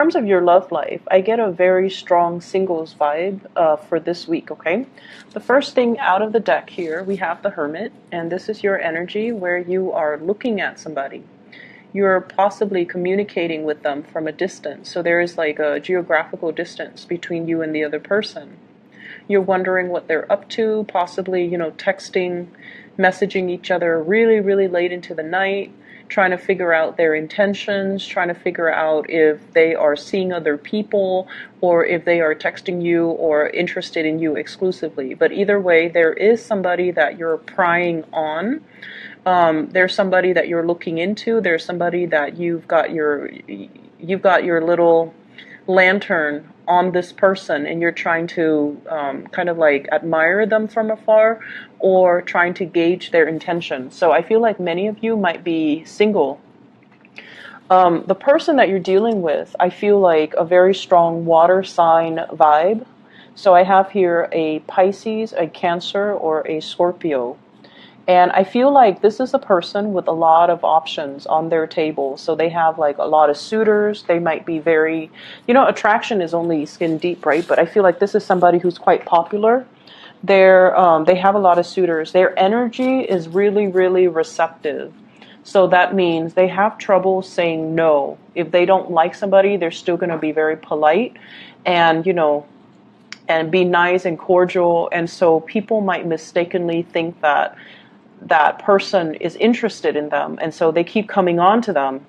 In terms of your love life, I get a very strong singles vibe for this week, okay? The first thing out of the deck here, we have the Hermit, and this is your energy where you are looking at somebody. You're possibly communicating with them from a distance, so there is like a geographical distance between you and the other person. You're wondering what they're up to, possibly, texting, messaging each other really, really late into the night, trying to figure out their intentions, trying to figure out if they are seeing other people or if they are texting you or interested in you exclusively. But either way, there is somebody that you're prying on. There's somebody that you're looking into. There's somebody that you've got your little lantern on this person, and you're trying to kind of like admire them from afar or trying to gauge their intention. So I feel like many of you might be single. The person that you're dealing with, I feel like a very strong water sign vibe. So I have here a Pisces, a Cancer, or a Scorpio. And I feel like this is a person with a lot of options on their table. So they have like a lot of suitors. They might be very, attraction is only skin deep, right? But I feel like this is somebody who's quite popular. They have a lot of suitors. Their energy is really, really receptive. So that means they have trouble saying no. If they don't like somebody, they're still going to be very polite and, and be nice and cordial. And so people might mistakenly think that that person is interested in them, and so they keep coming on to them.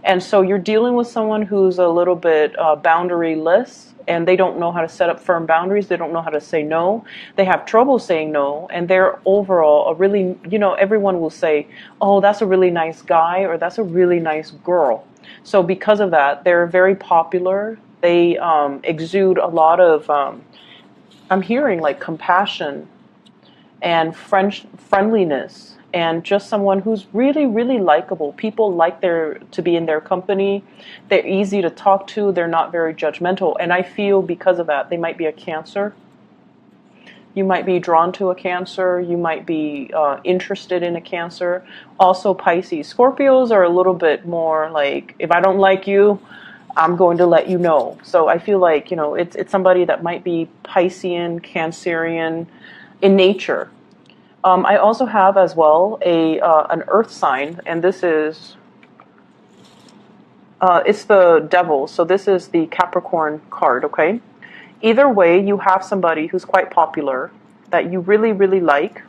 And so you're dealing with someone who's a little bit boundaryless, and they don't know how to set up firm boundaries. They don't know how to say no. They have trouble saying no, and they're overall a really, everyone will say, oh, that's a really nice guy, or that's a really nice girl. So because of that, they're very popular. They exude a lot of, I'm hearing like compassion and friendliness, and just someone who's really, really likable. People like to be in their company. They're easy to talk to. They're not very judgmental. And I feel because of that, they might be a Cancer. You might be drawn to a Cancer. You might be interested in a Cancer. Also Pisces. Scorpios are a little bit more like, if I don't like you, I'm going to let you know. So I feel like, it's somebody that might be Piscean, Cancerian in nature. I also have as well an earth sign, and this is, it's the devil, so this is the Capricorn card, okay? Either way, you have somebody who's quite popular that you really, really like,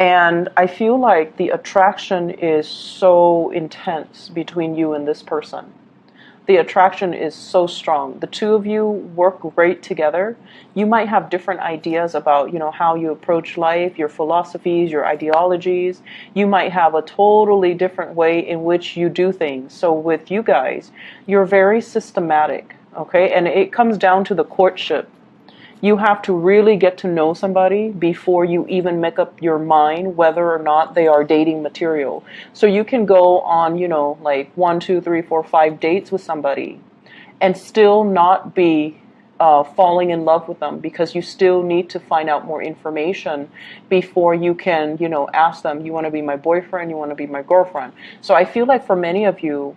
and I feel like the attraction is so intense between you and this person. The attraction is so strong. The two of you work great together. You might have different ideas about, how you approach life, your philosophies, your ideologies. You might have a totally different way in which you do things. So with you guys, you're very systematic, okay? And it comes down to the courtship. You have to really get to know somebody before you even make up your mind whether or not they are dating material. So you can go on, like 1, 2, 3, 4, 5 dates with somebody and still not be falling in love with them, because you still need to find out more information before you can, ask them, you want to be my boyfriend, you want to be my girlfriend. So I feel like for many of you,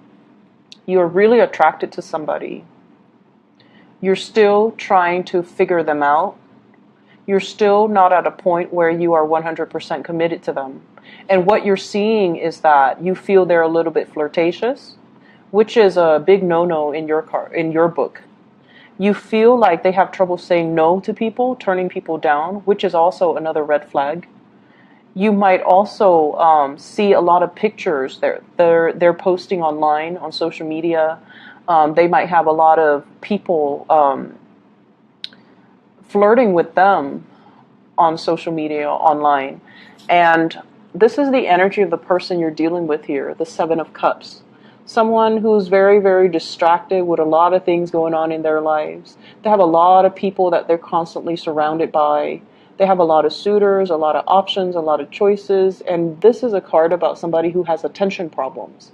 you're really attracted to somebody. You're still trying to figure them out. You're still not at a point where you are 100% committed to them. And what you're seeing is that you feel they're a little bit flirtatious, which is a big no-no in your book. You feel like they have trouble saying no to people, turning people down, which is also another red flag. You might also see a lot of pictures they're posting online on social media. They might have a lot of people flirting with them on social media, online. And this is the energy of the person you're dealing with here, the Seven of Cups. Someone who's very, very distracted with a lot of things going on in their lives. They have a lot of people that they're constantly surrounded by. They have a lot of suitors, a lot of options, a lot of choices. And this is a card about somebody who has attention problems.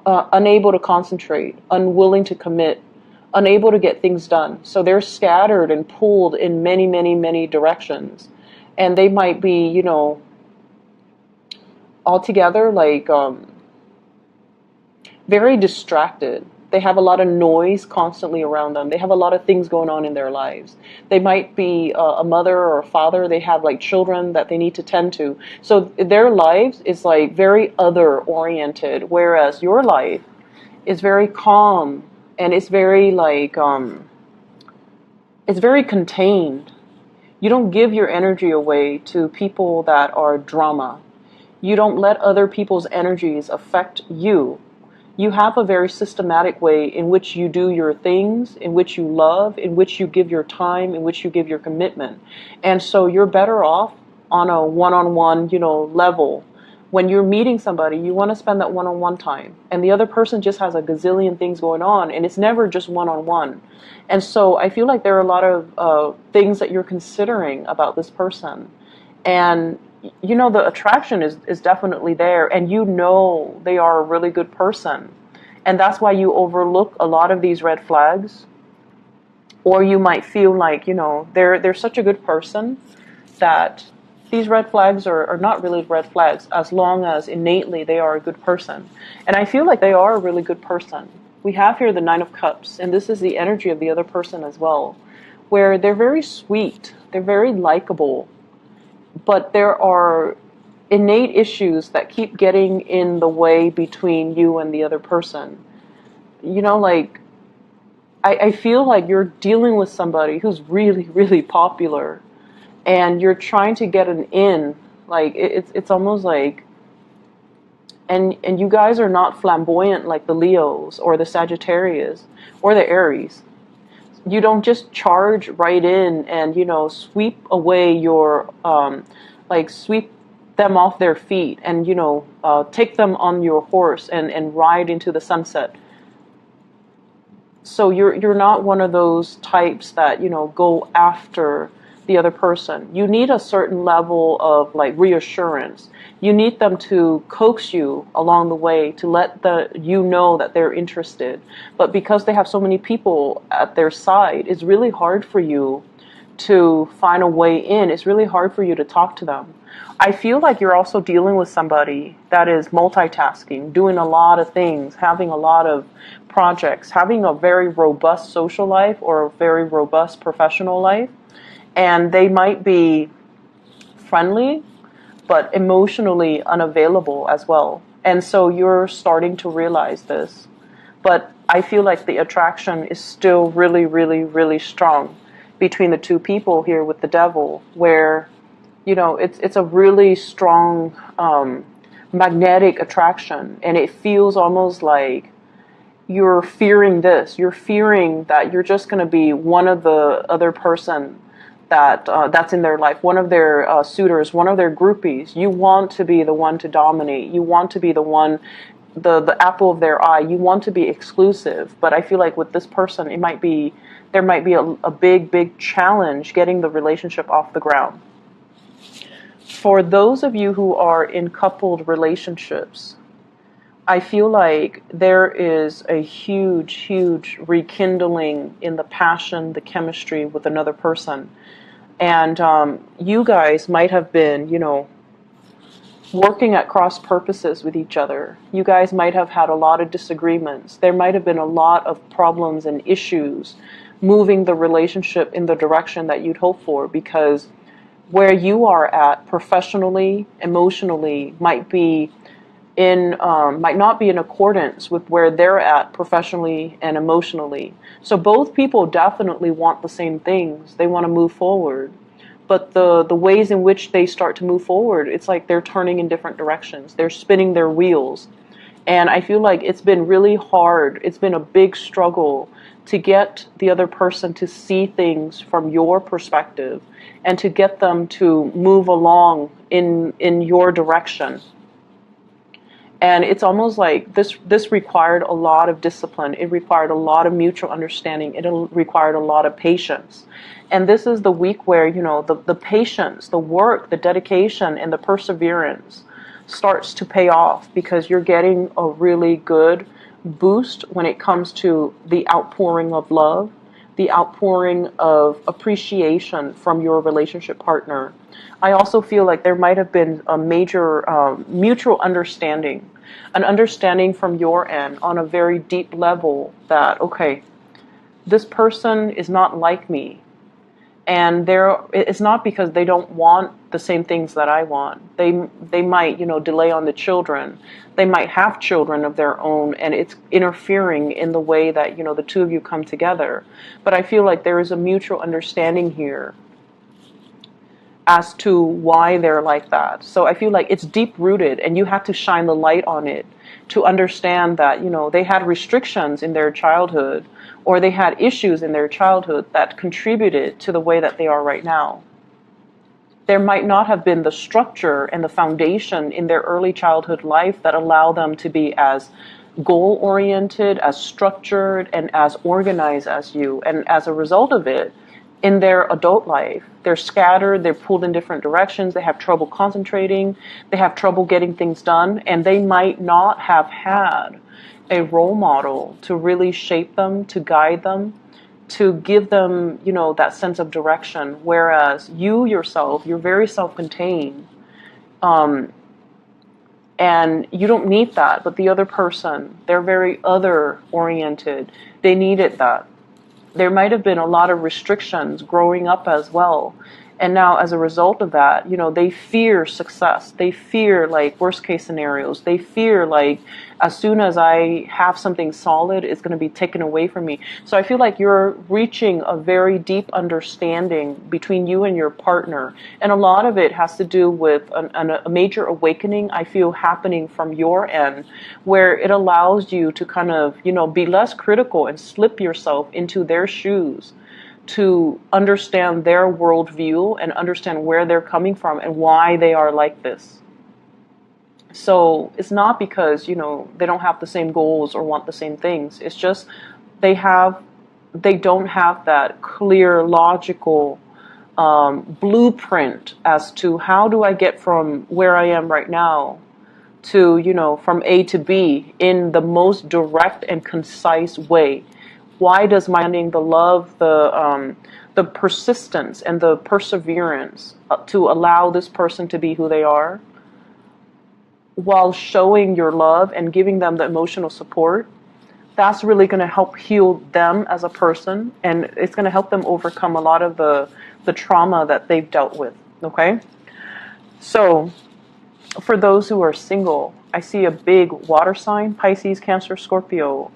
Unable to concentrate, unwilling to commit, unable to get things done. So they're scattered and pulled in many, many, many directions. And they might be, altogether like very distracted. They have a lot of noise constantly around them. They have a lot of things going on in their lives. They might be a mother or a father. They have like children that they need to tend to. So their lives is like very other oriented, whereas your life is very calm and it's very like it's very contained. You don't give your energy away to people that are drama. You don't let other people's energies affect you. You have a very systematic way in which you do your things, in which you love, in which you give your time, in which you give your commitment. And so you're better off on a one-on-one, level. When you're meeting somebody, you want to spend that one-on-one time. And the other person just has a gazillion things going on, and it's never just one-on-one. And so I feel like there are a lot of things that you're considering about this person. And the attraction is definitely there, and they are a really good person. And that's why you overlook a lot of these red flags. Or you might feel like, they're such a good person that these red flags are not really red flags as long as innately they are a good person. And I feel like they are a really good person. We have here the Nine of Cups, and this is the energy of the other person as well, where they're very sweet, they're very likable, but there are innate issues that keep getting in the way between you and the other person. I feel like you're dealing with somebody who's really, really popular, and you're trying to get an in. Like, it's almost like, and you guys are not flamboyant like the Leos or the Sagittarius or the Aries. You don't just charge right in and, sweep away your, sweep them off their feet and, take them on your horse and ride into the sunset. So you're not one of those types that, go after the other person. You need a certain level of reassurance. You need them to coax you along the way to let you know that they're interested. But because they have so many people at their side, it's really hard for you to find a way in. It's really hard for you to talk to them. I feel like you're also dealing with somebody that is multitasking, doing a lot of things, having a lot of projects, having a very robust social life or a very robust professional life. And they might be friendly, but emotionally unavailable as well. And so you're starting to realize this. But I feel like the attraction is still really, really, really strong between the two people here with the Devil, where, it's a really strong magnetic attraction. And it feels almost like you're fearing this. You're fearing that you're just going to be one of the other person that's in their life, one of their suitors, one of their groupies. You want to be the one to dominate. You want to be the one, the apple of their eye. You want to be exclusive. But I feel like with this person, there might be a big, big challenge getting the relationship off the ground. For those of you who are in coupled relationships, I feel like there is a huge, huge rekindling in the passion, the chemistry with another person. And you guys might have been, working at cross purposes with each other. You guys might have had a lot of disagreements. There might have been a lot of problems and issues moving the relationship in the direction that you'd hope for, because where you are at professionally, emotionally, might not be in accordance with where they're at professionally and emotionally. So both people definitely want the same things. They want to move forward. But the ways in which they start to move forward, it's like they're turning in different directions. They're spinning their wheels. And I feel like it's been really hard. It's been a big struggle to get the other person to see things from your perspective and to get them to move along in your direction. And it's almost like this required a lot of discipline. It required a lot of mutual understanding. It required a lot of patience. And this is the week where, the patience, the work, the dedication, and the perseverance starts to pay off, because you're getting a really good boost when it comes to the outpouring of love, the outpouring of appreciation from your relationship partner. I also feel like there might have been a major mutual understanding, an understanding from your end on a very deep level that, okay, this person is not like me. And it's not because they don't want the same things that I want. They might, delay on the children. They might have children of their own, and it's interfering in the way that, the two of you come together. But I feel like there is a mutual understanding here as to why they're like that. So I feel like it's deep rooted, and you have to shine the light on it to understand that, they had restrictions in their childhood, or they had issues in their childhood that contributed to the way that they are right now. There might not have been the structure and the foundation in their early childhood life that allow them to be as goal-oriented, as structured, and as organized as you. And as a result of it, in their adult life, they're scattered, they're pulled in different directions, they have trouble concentrating, they have trouble getting things done, and they might not have had a role model to really shape them, to guide them, to give them, that sense of direction. Whereas you yourself, you're very self-contained, and you don't need that. But the other person, they're very other-oriented. They needed that. There might have been a lot of restrictions growing up as well. And now as a result of that, they fear success. They fear like worst case scenarios. They fear like as soon as I have something solid, it's going to be taken away from me. So I feel like you're reaching a very deep understanding between you and your partner. And a lot of it has to do with a major awakening, I feel, happening from your end, where it allows you to kind of, be less critical and slip yourself into their shoes, to understand their worldview and understand where they're coming from and why they are like this. So it's not because, they don't have the same goals or want the same things. It's just they don't have that clear, logical blueprint as to how do I get from where I am right now to, from A to B in the most direct and concise way. Why does my understanding, the love, the persistence and the perseverance to allow this person to be who they are, while showing your love and giving them the emotional support, that's really going to help heal them as a person, and it's going to help them overcome a lot of the trauma that they've dealt with, okay? So, for those who are single, I see a big water sign, Pisces, Cancer, Scorpio.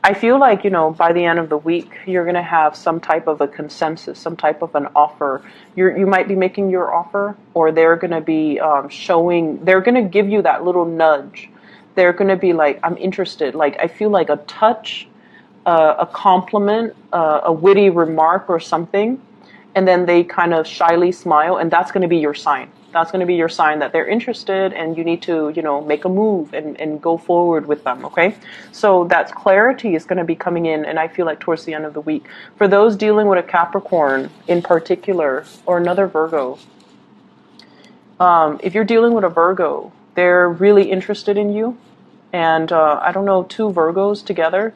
I feel like, by the end of the week, you're going to have some type of a consensus, some type of an offer. You might be making your offer, or they're going to be they're going to give you that little nudge. They're going to be like, I'm interested. Like, I feel like a touch, a compliment, a witty remark or something. And then they kind of shyly smile, and that's going to be your sign. That's going to be your sign that they're interested, and you need to, make a move and go forward with them, okay? So that clarity is going to be coming in, and I feel like towards the end of the week. For those dealing with a Capricorn in particular, or another Virgo, if you're dealing with a Virgo, they're really interested in you. And I don't know, two Virgos together,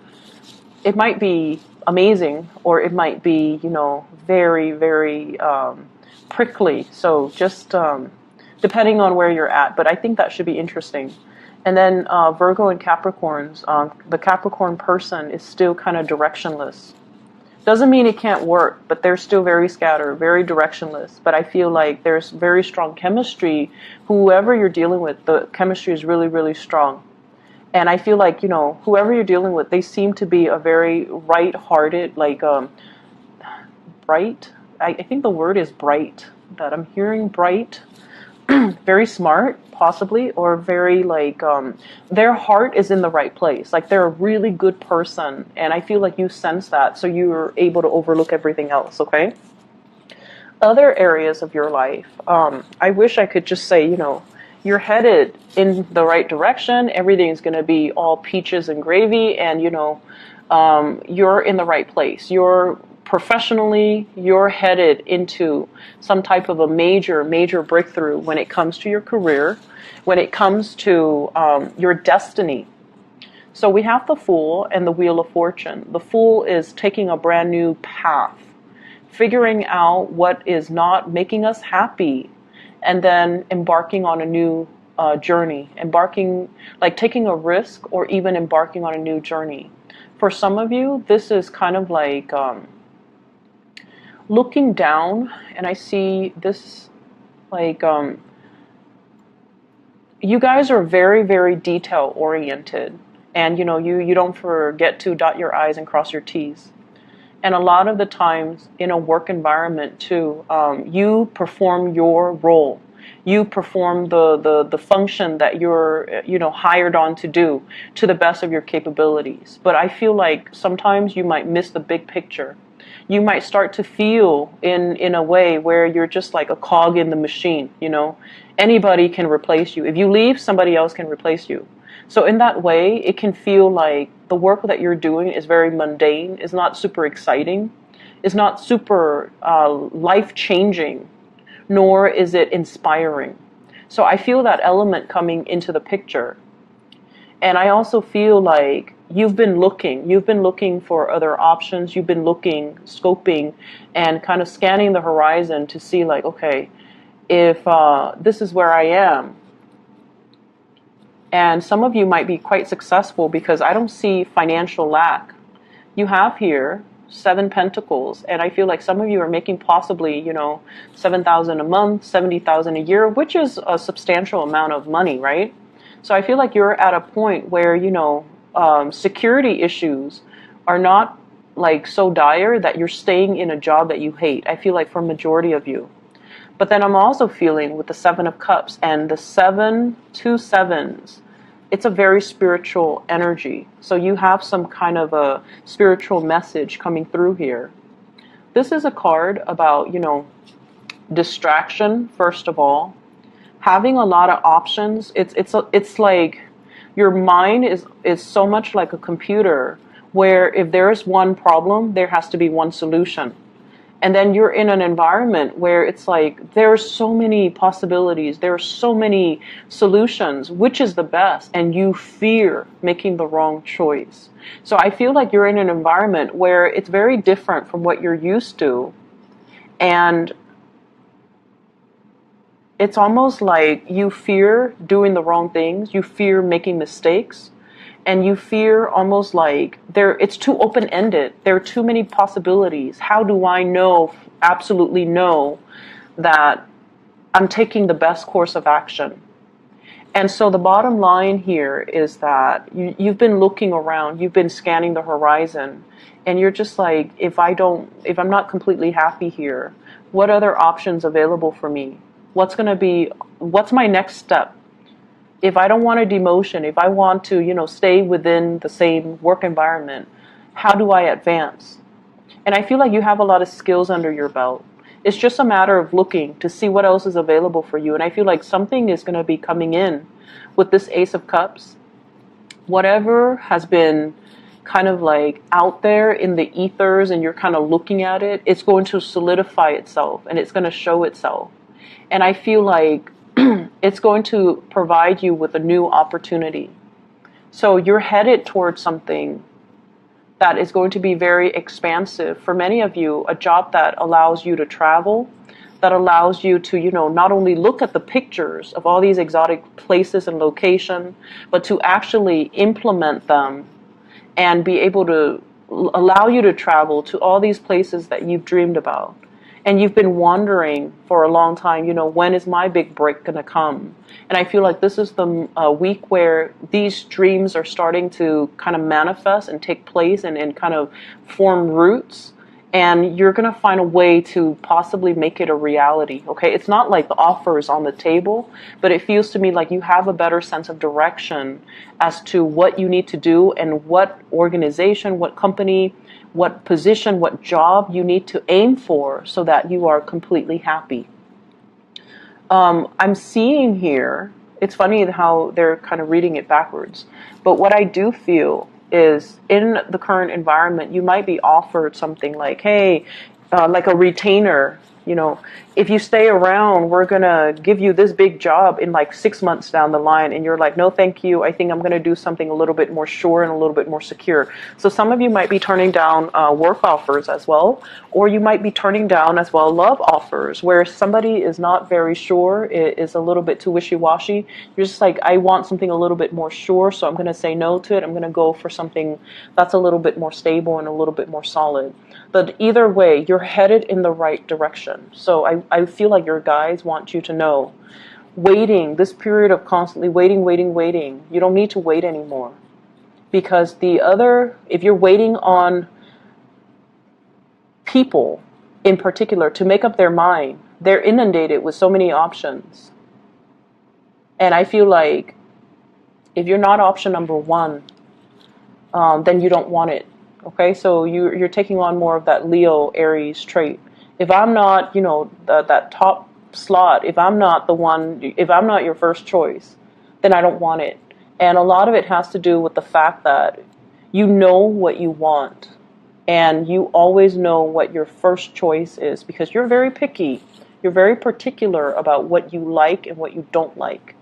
it might be amazing, or it might be, very, very prickly. So just depending on where you're at. But I think that should be interesting. And then Virgo and Capricorns, the Capricorn person is still kind of directionless. Doesn't mean it can't work, but they're still very scattered, very directionless. But I feel like there's very strong chemistry. Whoever you're dealing with, the chemistry is really, really strong. And I feel like, whoever you're dealing with, they seem to be a very right-hearted, like bright. I think the word is bright, that I'm hearing bright, very smart, possibly, or very like, their heart is in the right place. Like they're a really good person. And I feel like you sense that, so you're able to overlook everything else, okay? Other areas of your life, I wish I could just say, you're headed in the right direction. Everything's going to be all peaches and gravy, and, you're in the right place. Professionally, you're headed into some type of a major, major breakthrough when it comes to your career, when it comes to your destiny. So we have the Fool and the Wheel of Fortune. The Fool is taking a brand new path, figuring out what is not making us happy, and then embarking on a new journey, like taking a risk or even embarking on a new journey. For some of you, this is kind of like looking down, and I see this like you guys are very, very detail oriented, and you don't forget to dot your I's and cross your T's. And a lot of the times in a work environment too, you perform your role. You perform the function that you're hired on to do to the best of your capabilities. But I feel like sometimes you might miss the big picture. You might start to feel in a way where you're just like a cog in the machine. Anybody can replace you. If you leave, somebody else can replace you. So in that way, it can feel like the work that you're doing is very mundane, is not super exciting, is not super life-changing, nor is it inspiring. So I feel that element coming into the picture. And I also feel like you've been looking for other options, you've been looking, scoping, and kind of scanning the horizon to see like, okay, if this is where I am. And some of you might be quite successful because I don't see financial lack. You have here 7 Pentacles, and I feel like some of you are making possibly, $7,000 a month, $70,000 a year, which is a substantial amount of money, right? So I feel like you're at a point where, security issues are not like so dire that you're staying in a job that you hate. I feel like for a majority of you. But then I'm also feeling with the 7 of Cups and the 2 sevens, it's a very spiritual energy. So you have some kind of a spiritual message coming through here. This is a card about, distraction, first of all. Having a lot of options. It's like your mind is so much like a computer where if there is one problem, there has to be one solution. And then you're in an environment where it's like there are so many possibilities, there are so many solutions, which is the best, and you fear making the wrong choice. So I feel like you're in an environment where it's very different from what you're used to, and it's almost like you fear doing the wrong things, you fear making mistakes, and you fear almost like it's too open-ended. There are too many possibilities. How do I absolutely know that I'm taking the best course of action? And so the bottom line here is that you've been looking around, you've been scanning the horizon, and you're just like, if I'm not completely happy here, what other options available for me? What's my next step? If I don't want a demotion, if I want to, stay within the same work environment, how do I advance? And I feel like you have a lot of skills under your belt. It's just a matter of looking to see what else is available for you. And I feel like something is going to be coming in with this Ace of Cups. Whatever has been kind of like out there in the ethers and you're kind of looking at it, it's going to solidify itself and it's going to show itself. And I feel like it's going to provide you with a new opportunity. So you're headed towards something that is going to be very expansive. For many of you, a job that allows you to travel, that allows you to, not only look at the pictures of all these exotic places and location, but to actually implement them and be able to allow you to travel to all these places that you've dreamed about. And you've been wondering for a long time, when is my big break going to come? And I feel like this is the week where these dreams are starting to kind of manifest and take place and kind of form roots. And you're going to find a way to possibly make it a reality, okay? It's not like the offer is on the table, but it feels to me like you have a better sense of direction as to what you need to do and what organization, what company, what position, what job you need to aim for so that you are completely happy. I'm seeing here, it's funny how they're kind of reading it backwards, but what I do feel is in the current environment, you might be offered something like, hey, like a retainer You know, if you stay around, we're going to give you this big job in like 6 months down the line. And you're like, no, thank you. I think I'm going to do something a little bit more sure and a little bit more secure. So some of you might be turning down work offers as well, or you might be turning down as well love offers where somebody is not very sure, is a little bit too wishy-washy. You're just like, I want something a little bit more sure, so I'm going to say no to it. I'm going to go for something that's a little bit more stable and a little bit more solid. But either way, you're headed in the right direction. So I feel like your guides want you to know, waiting, this period of constantly waiting, you don't need to wait anymore. Because if you're waiting on people in particular to make up their mind, they're inundated with so many options. And I feel like if you're not option number one, then you don't want it. Okay, so you're taking on more of that Leo Aries trait. If I'm not, that top slot, if I'm not the one, if I'm not your first choice, then I don't want it. And a lot of it has to do with the fact that you know what you want, and you always know what your first choice is because you're very picky. You're very particular about what you like and what you don't like.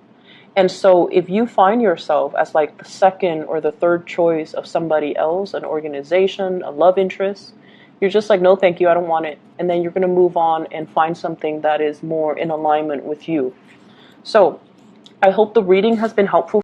And so if you find yourself as like the second or the third choice of somebody else, an organization, a love interest, you're just like, no, thank you, I don't want it. And then you're going to move on and find something that is more in alignment with you. So I hope the reading has been helpful